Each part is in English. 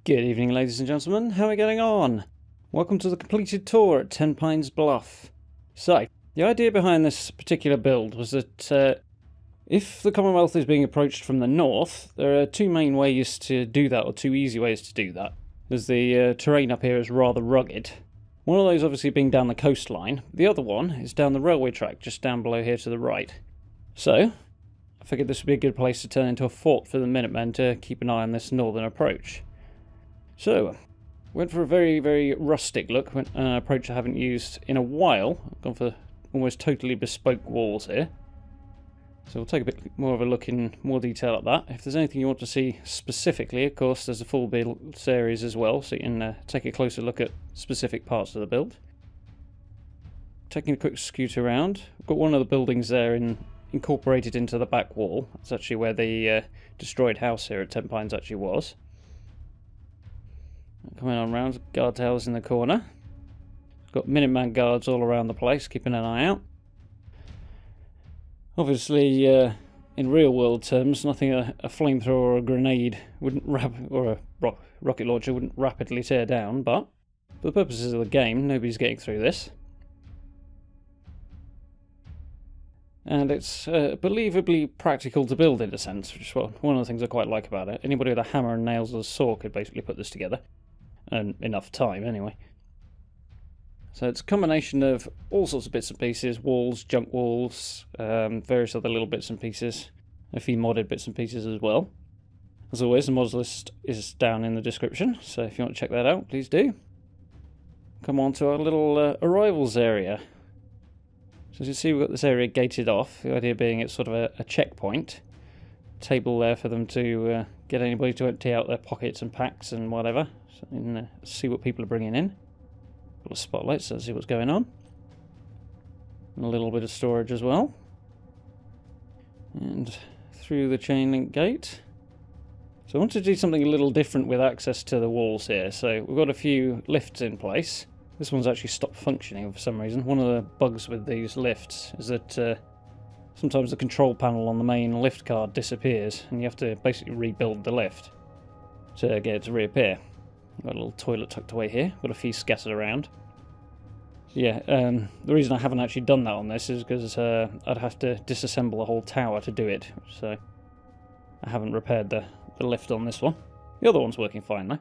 Good evening, ladies and gentlemen. How are we getting on? Welcome to the completed tour at Tenpines Bluff. So, the idea behind this particular build was that if the Commonwealth is being approached from the north, there are two main ways to do that, or two easy ways to do that, as the terrain up here is rather rugged. One of those obviously being down the coastline. The other one is down the railway track, just down below here to the right. So, I figured this would be a good place to turn into a fort for the Minutemen to keep an eye on this northern approach. So, went for a very, very rustic look, an approach I haven't used in a while. I've gone for almost totally bespoke walls here. So we'll take a bit more of a look in more detail at that. If there's anything you want to see specifically, of course, there's a full build series as well, so you can take a closer look at specific parts of the build. Taking a quick scoot around, I've got one of the buildings there incorporated into the back wall. That's actually where the destroyed house here at Tenpines actually was. Coming on round, guard towers in the corner. Got Minuteman guards all around the place, keeping an eye out. Obviously, in real world terms, nothing a flamethrower or a grenade wouldn't or a rocket launcher wouldn't rapidly tear down, but for the purposes of the game, nobody's getting through this. And it's believably practical to build in a sense, which is one of the things I quite like about it. Anybody with a hammer and nails or a saw could basically put this together. And enough time, anyway. So it's a combination of all sorts of bits and pieces, walls, junk walls, various other little bits and pieces, a few modded bits and pieces as well. As always, the mods list is down in the description, so if you want to check that out, please do. Come on to our little arrivals area. So as you see, we've got this area gated off, the idea being it's sort of a checkpoint. Table there for them to get anybody to empty out their pockets and packs and whatever. And see what people are bringing in. Got a spotlight so see what's going on. And a little bit of storage as well. And through the chain link gate. So I want to do something a little different with access to the walls here. So we've got a few lifts in place. This one's actually stopped functioning for some reason. One of the bugs with these lifts is that sometimes the control panel on the main lift card disappears and you have to basically rebuild the lift to get it to reappear. Got a little toilet tucked away here, got a few scattered around. Yeah, the reason I haven't actually done that on this is because I'd have to disassemble the whole tower to do it, so I haven't repaired the lift on this one. The other one's working fine though.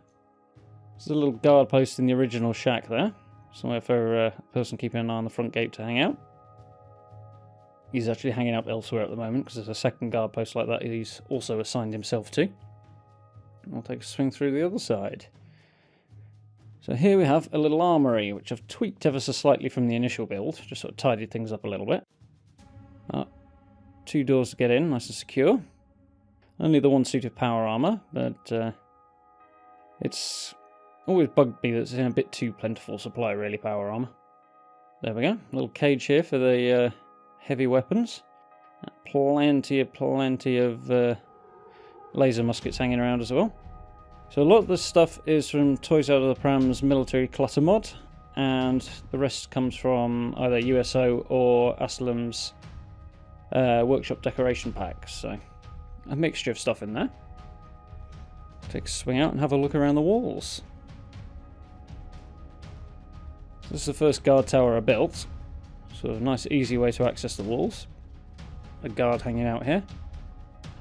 There's a little guard post in the original shack there, somewhere for a person keeping an eye on the front gate to hang out. He's actually hanging out elsewhere at the moment because there's a second guard post like that he's also assigned himself to. I'll take a swing through the other side. So here we have a little armoury, which I've tweaked ever so slightly from the initial build, just sort of tidied things up a little bit. Two doors to get in, nice and secure. Only the one suit of power armour, but it's always bugged me that it's in a bit too plentiful supply, really, power armour. There we go, a little cage here for the heavy weapons. Plenty of laser muskets hanging around as well. So a lot of this stuff is from Toys Out of the Pram's military clutter mod, and the rest comes from either USO or Aslam's workshop decoration packs. So a mixture of stuff in there. Take a swing out and have a look around the walls. So this is the first guard tower I built. So a nice easy way to access the walls. A guard hanging out here.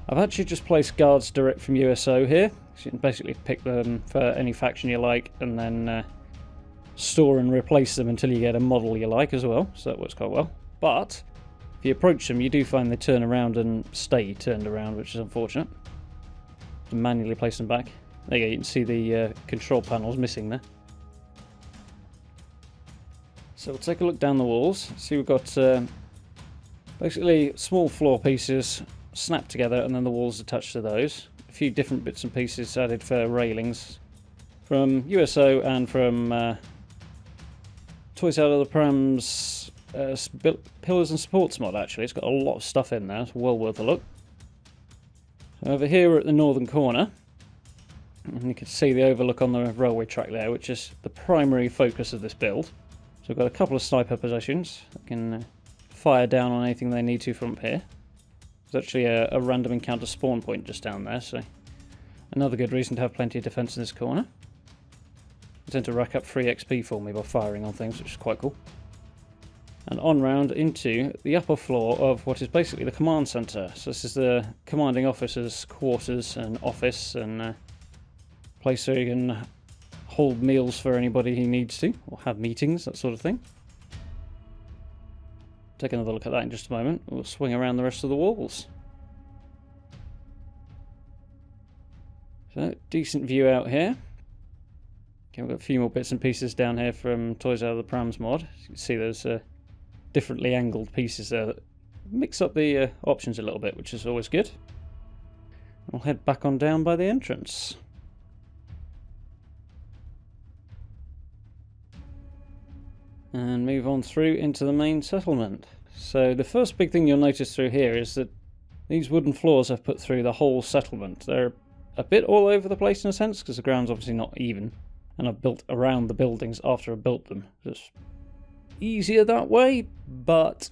I've actually just placed guards direct from USO here. So you can basically pick them for any faction you like and then store and replace them until you get a model you like as well. So that works quite well. But if you approach them, you do find they turn around and stay turned around, which is unfortunate. To manually place them back. There you go, you can see the control panels missing there. So we'll take a look down the walls. See, we've got basically small floor pieces snapped together and then the walls attached to those. A few different bits and pieces added for railings from USO and from Toys Out of the Pram's Pillars and Supports mod, actually. It's got a lot of stuff in there, it's well worth a look. So over here we're at the northern corner, and you can see the overlook on the railway track there, which is the primary focus of this build. So we've got a couple of sniper positions that can fire down on anything they need to from up here. There's actually a random encounter spawn point just down there, so Another good reason to have plenty of defence in this corner. They tend to rack up free XP for me by firing on things, which is quite cool. And on round into the upper floor of what is basically the command centre. So this is the commanding officer's quarters and office, and place where you can hold meals for anybody he needs to, or have meetings, that sort of thing. Take another look at that in just a moment. We'll swing around the rest of the walls. So, decent view out here. Okay, we've got a few more bits and pieces down here from Toys Out of the Prams mod. As you can see, there's differently angled pieces there that mix up the options a little bit, which is always good. We'll head back on down by the entrance. And move on through into the main settlement. So the first big thing you'll notice through here is that these wooden floors I've put through the whole settlement. They're a bit all over the place in a sense, because the ground's obviously not even. And I've built around the buildings after I built them. It's easier that way, but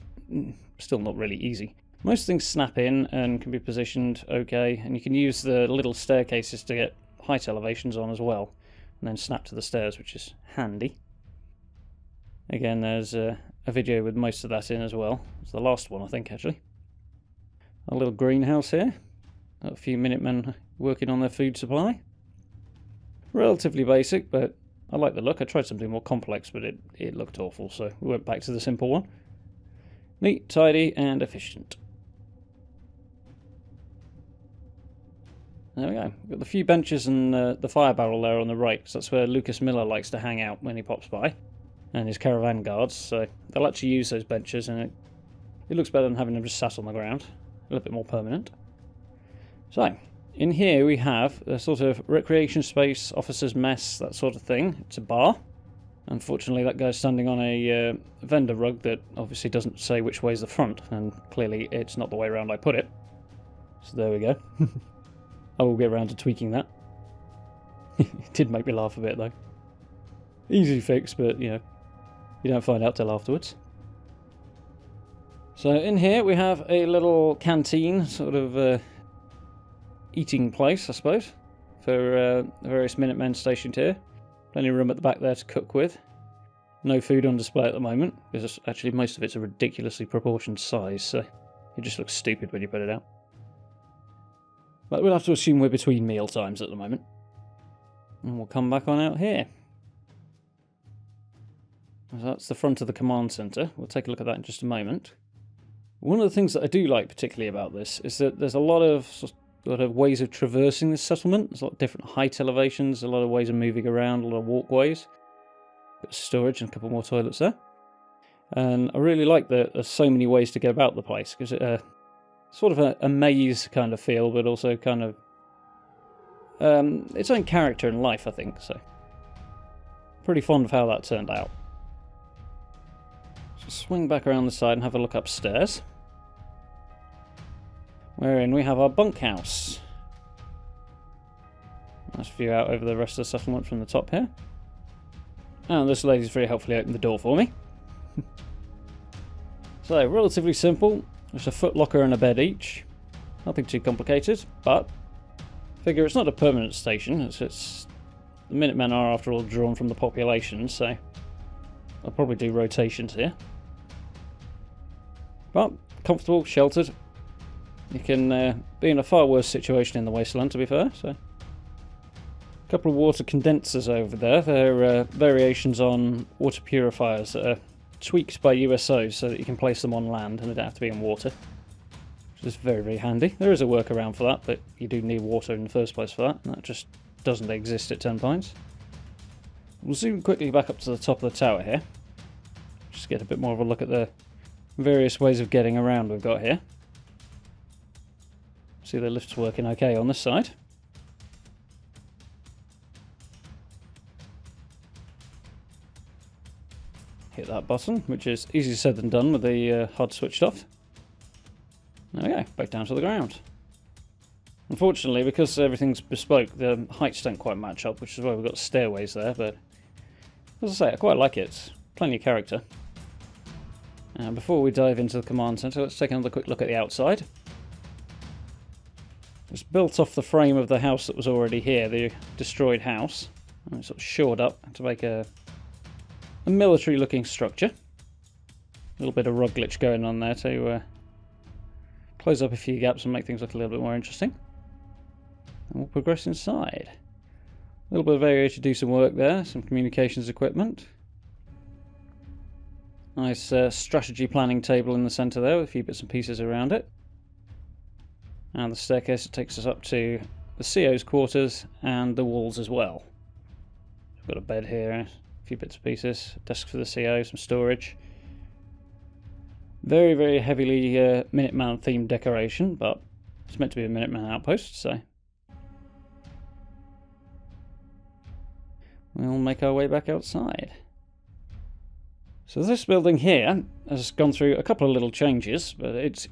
still not really easy. Most things snap in and can be positioned okay, and you can use the little staircases to get height elevations on as well, and then snap to the stairs, which is handy. Again, there's a video with most of that in as well. It's the last one, I think, actually. A little greenhouse here. Got a few Minutemen working on their food supply. Relatively basic, but I like the look. I tried something more complex, but it looked awful, so we went back to the simple one. Neat, tidy, and efficient. There we go. We've got a few benches and the fire barrel there on the right, because that's where Lucas Miller likes to hang out when he pops by. And his caravan guards, so they'll actually use those benches, and it looks better than having them just sat on the ground. A little bit more permanent. So, in here we have a sort of recreation space, officer's mess, that sort of thing. It's a bar. Unfortunately, that guy's standing on a vendor rug that obviously doesn't say which way's the front, and clearly it's not the way around I put it. So there we go. I will get around to tweaking that. It did make me laugh a bit, though. Easy fix, but, you know, you don't find out till afterwards. So in here we have a little canteen, sort of eating place, I suppose, for various Minutemen stationed here. Plenty of room at the back there to cook with. No food on display at the moment, because actually most of it's a ridiculously proportioned size, so it just looks stupid when you put it out. But we'll have to assume we're between meal times at the moment. And we'll come back on out here. So that's the front of the command centre. We'll take a look at that in just a moment. One of the things that I do like particularly about this is that there's a lot of ways of traversing this settlement. There's a lot of different height elevations, a lot of ways of moving around, a lot of walkways. Bit of storage and a couple more toilets there. And I really like that there's so many ways to get about the place, because it's sort of a maze kind of feel, but also kind of its own character and life, I think. So pretty fond of how that turned out. So swing back around the side and have a look upstairs, wherein we have our bunkhouse. Nice view out over the rest of the settlement from the top here. And this lady's very helpfully opened the door for me. So, relatively simple. Just a foot locker and a bed each. Nothing too complicated, but figure it's not a permanent station. It's the Minutemen are, after all, drawn from the population, so I'll probably do rotations here. But comfortable, sheltered. You can be in a far worse situation in the wasteland, to be fair. So, a couple of water condensers over there. They're variations on water purifiers that are tweaked by USOs so that you can place them on land and they don't have to be in water. Which is very, very handy. There is a workaround for that, but you do need water in the first place for that, and that just doesn't exist at Tenpines. We'll zoom quickly back up to the top of the tower here. Just get a bit more of a look at the various ways of getting around we've got here. See the lift's working okay on this side. Hit that button, which is easier said than done with the HUD switched off. There we go, back down to the ground. Unfortunately, because everything's bespoke, the heights don't quite match up, which is why we've got stairways there, but as I say, I quite like it. It's plenty of character. And before we dive into the command centre, let's take another quick look at the outside. It's built off the frame of the house that was already here, the destroyed house. And it's sort of shored up to make a military-looking structure. A little bit of rug glitch going on there to close up a few gaps and make things look a little bit more interesting. And we'll progress inside. A little bit of area to do some work there, some communications equipment. Nice strategy planning table in the centre there with a few bits and pieces around it. And the staircase that takes us up to the CO's quarters and the walls as well. We've got a bed here, a few bits and pieces, a desk for the CO, some storage. Very, very heavily Minuteman themed decoration, but it's meant to be a Minuteman outpost, so we'll make our way back outside. So this building here has gone through a couple of little changes, but it's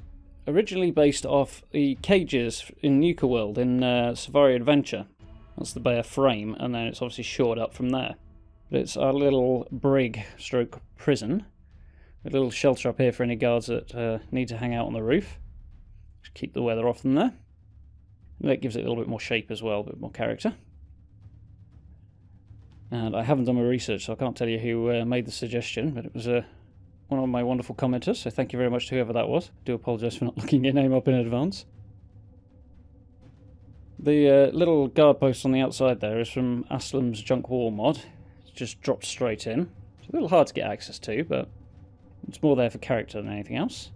originally based off the cages in Nuka World in Safari Adventure. That's the bare frame, and then it's obviously shored up from there. But it's our little brig stroke prison. A little shelter up here for any guards that need to hang out on the roof. Just keep the weather off them there. And that gives it a little bit more shape as well, a bit more character. And I haven't done my research, so I can't tell you who made the suggestion, but it was one of my wonderful commenters, so thank you very much to whoever that was. I do apologise for not looking your name up in advance. The little guard post on the outside there is from Aslam's Junk Wall mod. It's just dropped straight in. It's a little hard to get access to, but it's more there for character than anything else.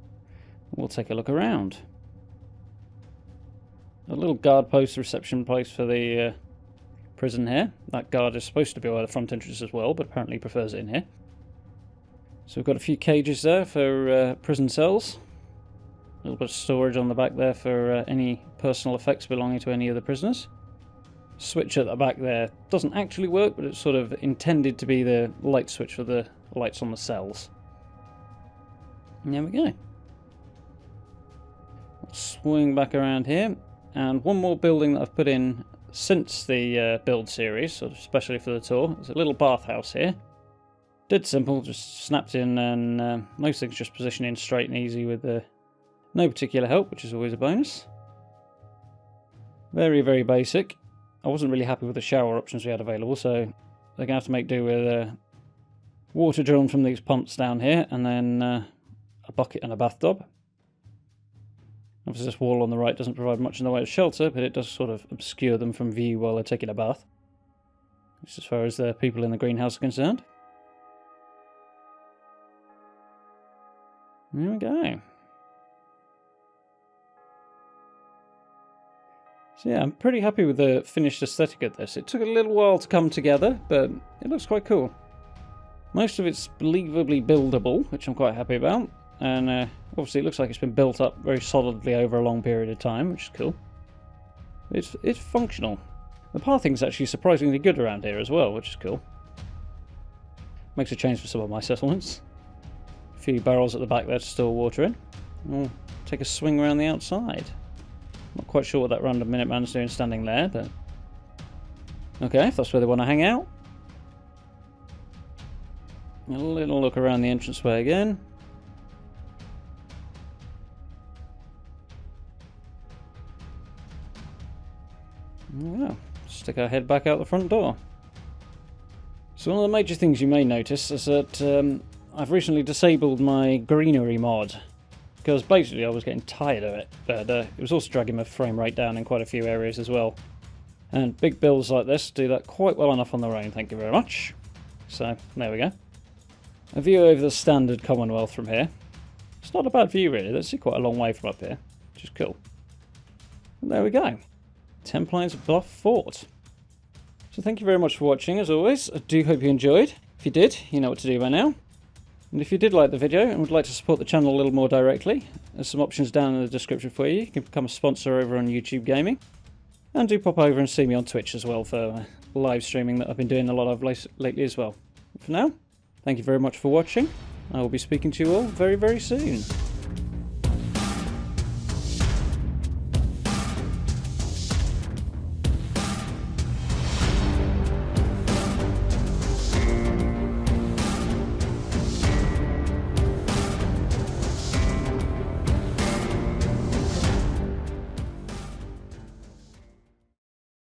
We'll take a look around. A little guard post reception place for the prison here. That guard is supposed to be by the front entrance as well, but apparently prefers it in here. So we've got a few cages there for prison cells. A little bit of storage on the back there for any personal effects belonging to any of the prisoners. Switch at the back there doesn't actually work, but it's sort of intended to be the light switch for the lights on the cells. And there we go. We'll swing back around here. And one more building that I've put in since the build series, sort of especially for the tour. There's a little bathhouse here. Dead simple, just snapped in, and most things just positioned in straight and easy with no particular help, which is always a bonus. Very, very basic. I wasn't really happy with the shower options we had available, so they're going to have to make do with water drawn from these pumps down here, and then a bucket and a bathtub. Obviously this wall on the right doesn't provide much in the way of shelter, but it does sort of obscure them from view while they're taking a bath. Just as far as the people in the greenhouse are concerned. There we go. So yeah, I'm pretty happy with the finished aesthetic of this. It took a little while to come together, but it looks quite cool. Most of it's believably buildable, which I'm quite happy about. And obviously it looks like it's been built up very solidly over a long period of time, which is cool. It's functional. The pathing's actually surprisingly good around here as well, which is cool. Makes a change for some of my settlements. A few barrels at the back there to store water in. We'll take a swing around the outside. Not quite sure what that random Minuteman's doing standing there, but okay, if that's where they want to hang out. A little look around the entranceway again. Well, stick our head back out the front door. So one of the major things you may notice is that I've recently disabled my greenery mod. Because basically I was getting tired of it, but it was also dragging my frame rate down in quite a few areas as well. And big builds like this do that quite well enough on their own, thank you very much. So, there we go. A view over the standard Commonwealth from here. It's not a bad view really, that's quite a long way from up here, which is cool. And there we go. Tenpines Bluff Fort. So thank you very much for watching as always. I do hope you enjoyed. If you did, you know what to do by now. And if you did like the video and would like to support the channel a little more directly, there's some options down in the description for you. You can become a sponsor over on YouTube Gaming. And do pop over and see me on Twitch as well for live streaming that I've been doing a lot of lately as well. For now, thank you very much for watching. I will be speaking to you all very, very soon.